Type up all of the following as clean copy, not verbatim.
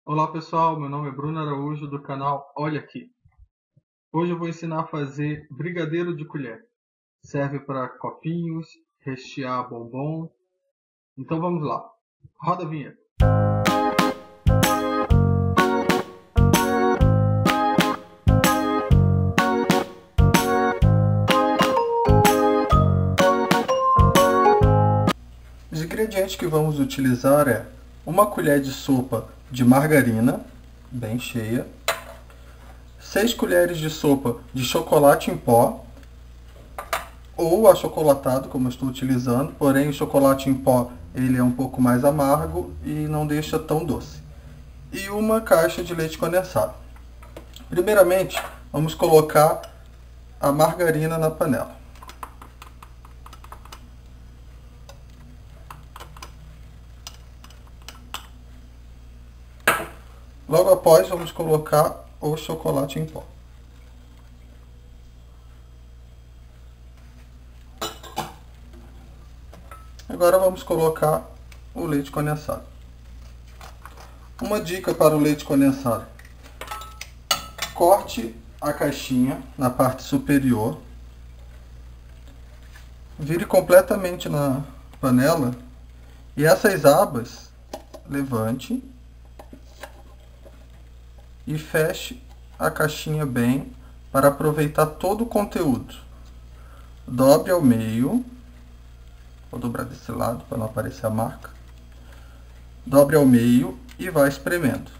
Olá pessoal, meu nome é Bruno Araújo do canal Olha Aqui. Hoje eu vou ensinar a fazer brigadeiro de colher. Serve para copinhos, rechear bombom. Então vamos lá. Roda a vinheta. Os ingredientes que vamos utilizar é uma colher de sopa de margarina, bem cheia, 6 colheres de sopa de chocolate em pó, ou achocolatado, como eu estou utilizando, porém o chocolate em pó ele é um pouco mais amargo e não deixa tão doce. E uma caixa de leite condensado. Primeiramente, vamos colocar a margarina na panela. Logo após, vamos colocar o chocolate em pó. Agora vamos colocar o leite condensado. Uma dica para o leite condensado: corte a caixinha na parte superior, vire completamente na panela e essas abas levante e feche a caixinha bem para aproveitar todo o conteúdo. Dobre ao meio, vou dobrar desse lado para não aparecer a marca. Dobre ao meio e vai espremendo.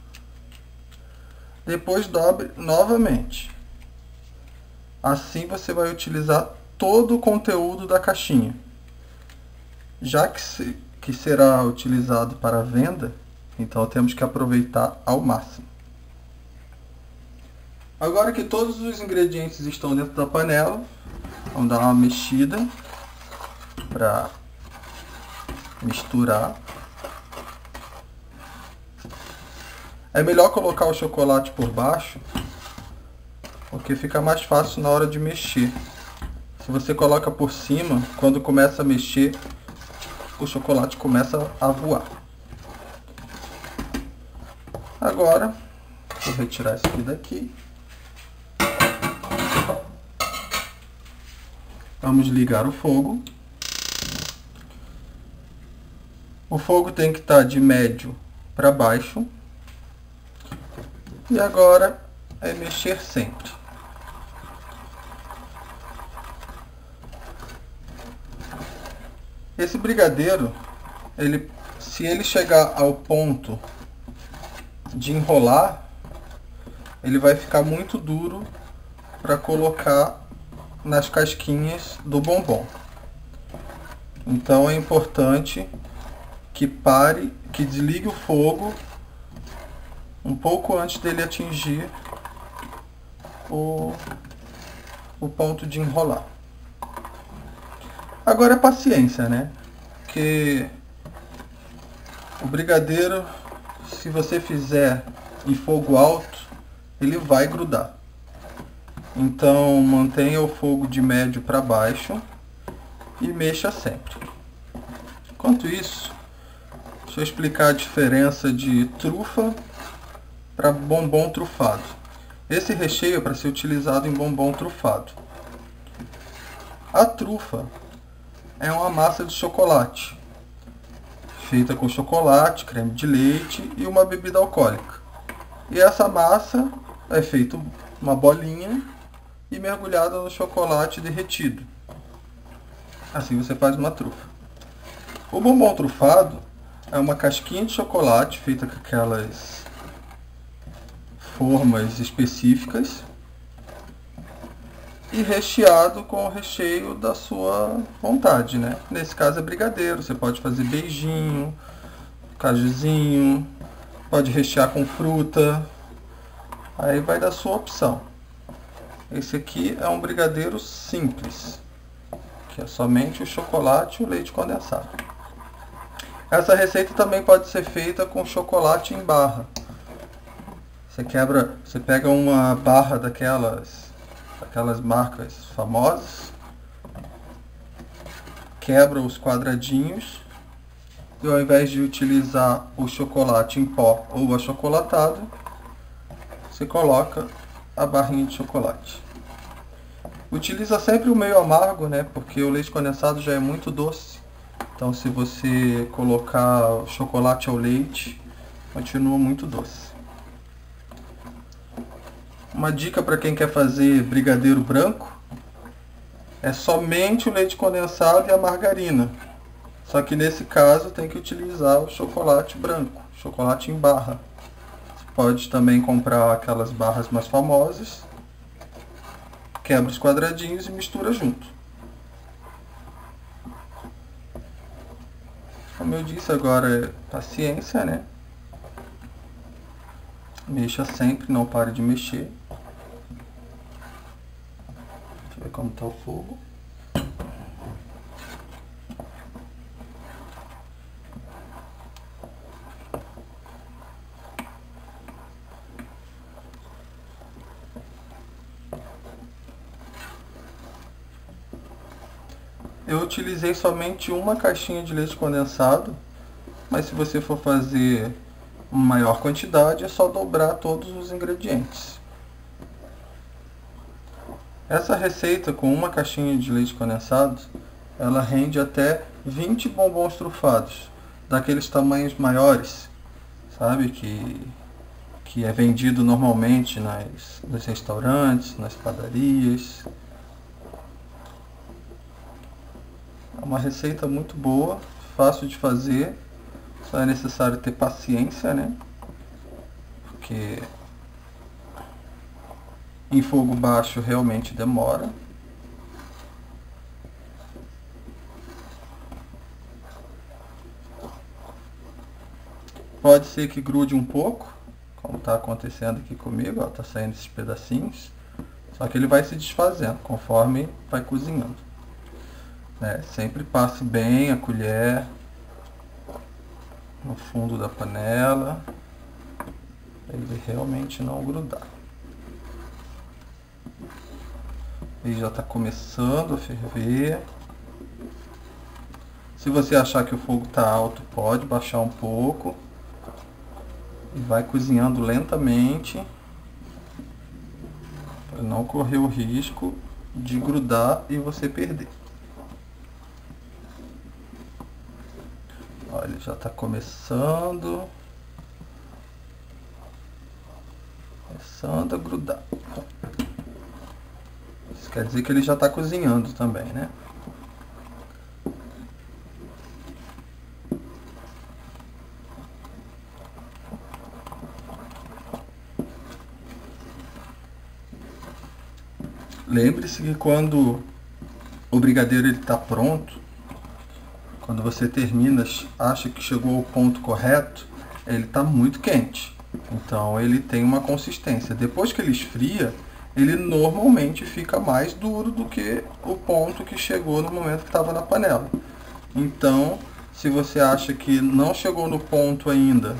Depois dobre novamente. Assim você vai utilizar todo o conteúdo da caixinha. Já que será utilizado para venda, então temos que aproveitar ao máximo. Agora que todos os ingredientes estão dentro da panela, vamos dar uma mexida para misturar. É melhor colocar o chocolate por baixo, porque fica mais fácil na hora de mexer. Se você coloca por cima, quando começa a mexer, o chocolate começa a voar. Agora, vou retirar isso aqui daqui. Vamos ligar o fogo. O fogo tem que estar de médio para baixo. E agora é mexer sempre. Esse brigadeiro, se ele chegar ao ponto de enrolar, ele vai ficar muito duro para colocar nas casquinhas do bombom. Então é importante que pare, que desligue o fogo um pouco antes dele atingir o ponto de enrolar. Agora é paciência, né? Porque o brigadeiro, se você fizer em fogo alto, ele vai grudar. Então mantenha o fogo de médio para baixo e mexa sempre. Enquanto isso, deixa eu explicar a diferença de trufa para bombom trufado. Esse recheio é para ser utilizado em bombom trufado. A trufa é uma massa de chocolate, feita com chocolate, creme de leite e uma bebida alcoólica. E essa massa é feita uma bolinha e mergulhada no chocolate derretido. Assim você faz uma trufa. O bombom trufado é uma casquinha de chocolate feita com aquelas formas específicas e recheado com o recheio da sua vontade, né? Nesse caso é brigadeiro, você pode fazer beijinho, cajuzinho, pode rechear com fruta, aí vai da sua opção. Esse aqui é um brigadeiro simples, que é somente o chocolate e o leite condensado. Essa receita também pode ser feita com chocolate em barra. Você pega uma barra daquelas marcas famosas, quebra os quadradinhos E ao invés de utilizar o chocolate em pó ou achocolatado, você coloca a barrinha de chocolate. Utiliza sempre o meio amargo, né? Porque o leite condensado já é muito doce. Então, se você colocar o chocolate ao leite, continua muito doce. Uma dica para quem quer fazer brigadeiro branco é somente o leite condensado e a margarina. Só que nesse caso tem que utilizar o chocolate branco, chocolate em barra. Você pode também comprar aquelas barras mais famosas, quebra os quadradinhos e mistura junto. Como eu disse, agora é paciência, né? Mexa sempre, não pare de mexer. Deixa eu ver como está o fogo. Eu utilizei somente uma caixinha de leite condensado, mas se você for fazer uma maior quantidade, é só dobrar todos os ingredientes. Essa receita com uma caixinha de leite condensado, ela rende até 20 bombons trufados, daqueles tamanhos maiores, sabe, que é vendido normalmente nos restaurantes, nas padarias. É uma receita muito boa, fácil de fazer, só é necessário ter paciência, né? Porque em fogo baixo realmente demora. Pode ser que grude um pouco, como está acontecendo aqui comigo, ó, tá saindo esses pedacinhos. Só que ele vai se desfazendo conforme vai cozinhando. Sempre passe bem a colher no fundo da panela, para ele realmente não grudar. Ele já está começando a ferver. Se você achar que o fogo está alto, pode baixar um pouco. E vai cozinhando lentamente, para não correr o risco de grudar e você perder. Olha, já está começando a grudar. Isso quer dizer que ele já está cozinhando também, né? Lembre-se que quando o brigadeiro está pronto, quando você termina, acha que chegou ao ponto correto, ele está muito quente. Então ele tem uma consistência. Depois que ele esfria, ele normalmente fica mais duro do que o ponto que chegou no momento que estava na panela. Então, se você acha que não chegou no ponto ainda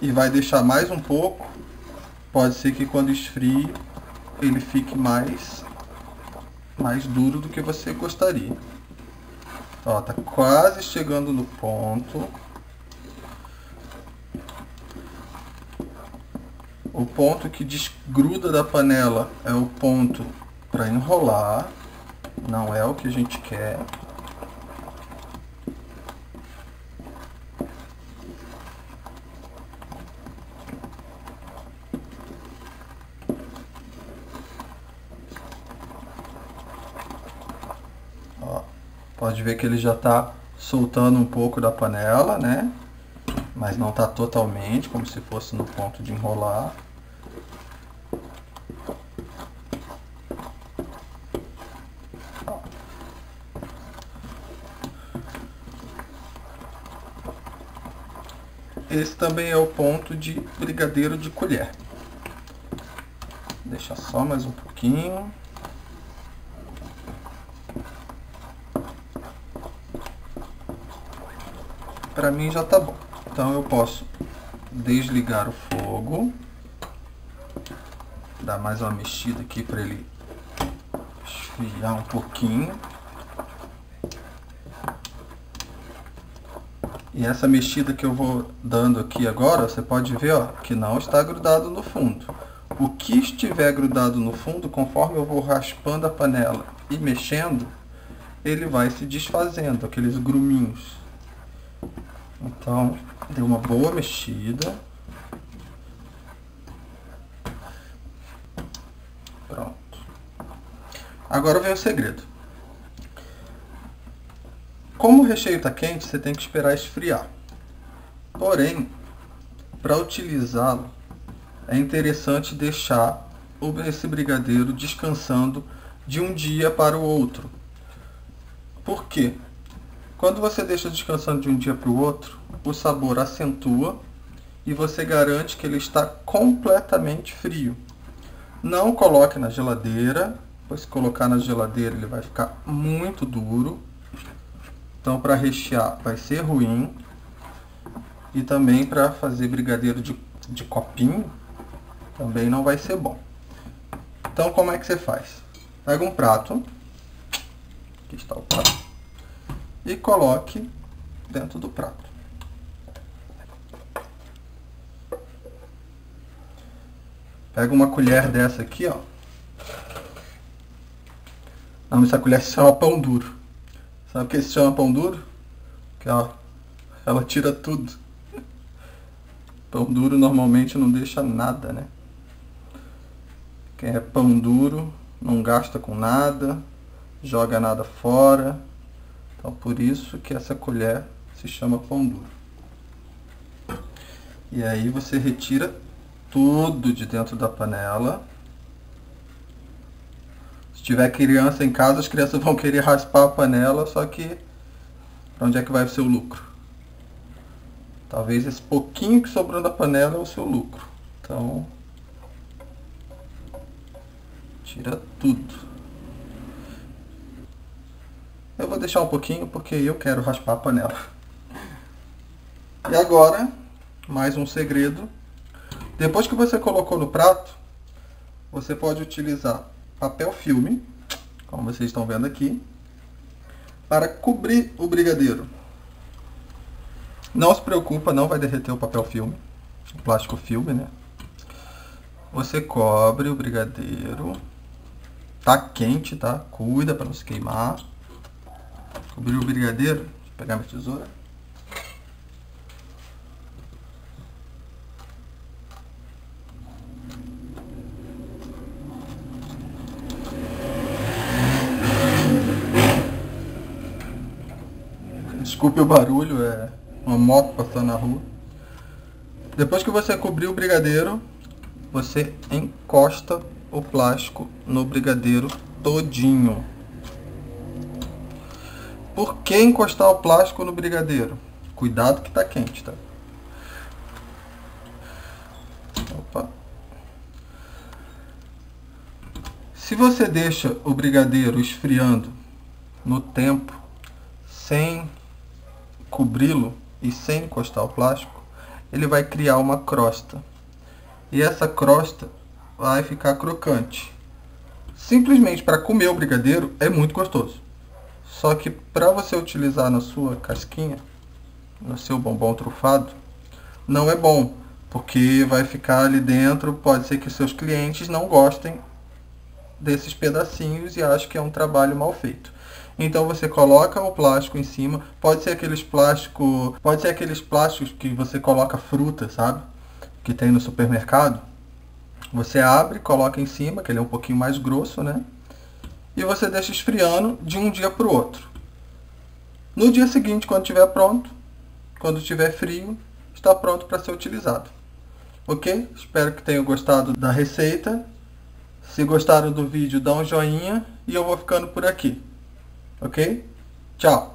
e vai deixar mais um pouco, pode ser que quando esfrie ele fique mais duro do que você gostaria. Ó, tá quase chegando no ponto. O ponto que desgruda da panela é o ponto para enrolar, não é o que a gente quer. Ó, pode ver que ele já está soltando um pouco da panela, né? Mas não está totalmente, como se fosse no ponto de enrolar. Esse também é o ponto de brigadeiro de colher. Deixa só mais um pouquinho. Para mim já tá bom. Então eu posso desligar o fogo, dar mais uma mexida aqui para ele esfriar um pouquinho. E essa mexida que eu vou dando aqui agora, você pode ver, ó, que não está grudado no fundo. O que estiver grudado no fundo, conforme eu vou raspando a panela e mexendo, ele vai se desfazendo, aqueles gruminhos. Então, deu uma boa mexida. Pronto. Agora vem o segredo. Como o recheio está quente, você tem que esperar esfriar. Porém, para utilizá-lo, é interessante deixar esse brigadeiro descansando de um dia para o outro. Por quê? Quando você deixa descansando de um dia para o outro, o sabor acentua e você garante que ele está completamente frio. Não coloque na geladeira, pois se colocar na geladeira ele vai ficar muito duro. Então, para rechear vai ser ruim. E também para fazer brigadeiro de copinho, também não vai ser bom. Então, como é que você faz? Pega um prato, aqui está o prato, e coloque dentro do prato. Pega uma colher dessa aqui, ó. Não, essa colher se chama pão duro. Sabe o que se chama pão duro? Que ela tira tudo. Pão duro normalmente não deixa nada, né? Quem é pão duro não gasta com nada, joga nada fora. Então por isso que essa colher se chama pão duro. E aí você retira tudo de dentro da panela. Se tiver criança em casa, as crianças vão querer raspar a panela, só que para onde é que vai o seu lucro? Talvez esse pouquinho que sobrou da panela é o seu lucro. Então, tira tudo. Eu vou deixar um pouquinho porque eu quero raspar a panela. E agora, mais um segredo. Depois que você colocou no prato, você pode utilizar papel filme, como vocês estão vendo aqui, para cobrir o brigadeiro. Não se preocupa, não vai derreter o papel filme, o plástico filme, né? Você cobre o brigadeiro. Tá quente, tá? Cuida para não se queimar. Cobrir o brigadeiro. Deixa eu pegar minha tesoura. Desculpe o barulho, é uma moto passando na rua. Depois que você cobrir o brigadeiro, você encosta o plástico no brigadeiro todinho. Por que encostar o plástico no brigadeiro? Cuidado que tá quente, tá? Opa. Se você deixa o brigadeiro esfriando no tempo, sem cobri-lo e sem encostar o plástico, ele vai criar uma crosta. E essa crosta vai ficar crocante. Simplesmente para comer o brigadeiro é muito gostoso. Só que para você utilizar na sua casquinha, no seu bombom trufado, não é bom. Porque vai ficar ali dentro, pode ser que os seus clientes não gostem desses pedacinhos e achem que é um trabalho mal feito. Então você coloca o plástico em cima, pode ser aqueles plásticos que você coloca fruta, sabe? Que tem no supermercado. Você abre, coloca em cima, que ele é um pouquinho mais grosso, né? E você deixa esfriando de um dia para o outro. No dia seguinte, quando estiver pronto, quando estiver frio, está pronto para ser utilizado. Ok? Espero que tenham gostado da receita. Se gostaram do vídeo, dá um joinha e eu vou ficando por aqui. Ok? Tchau!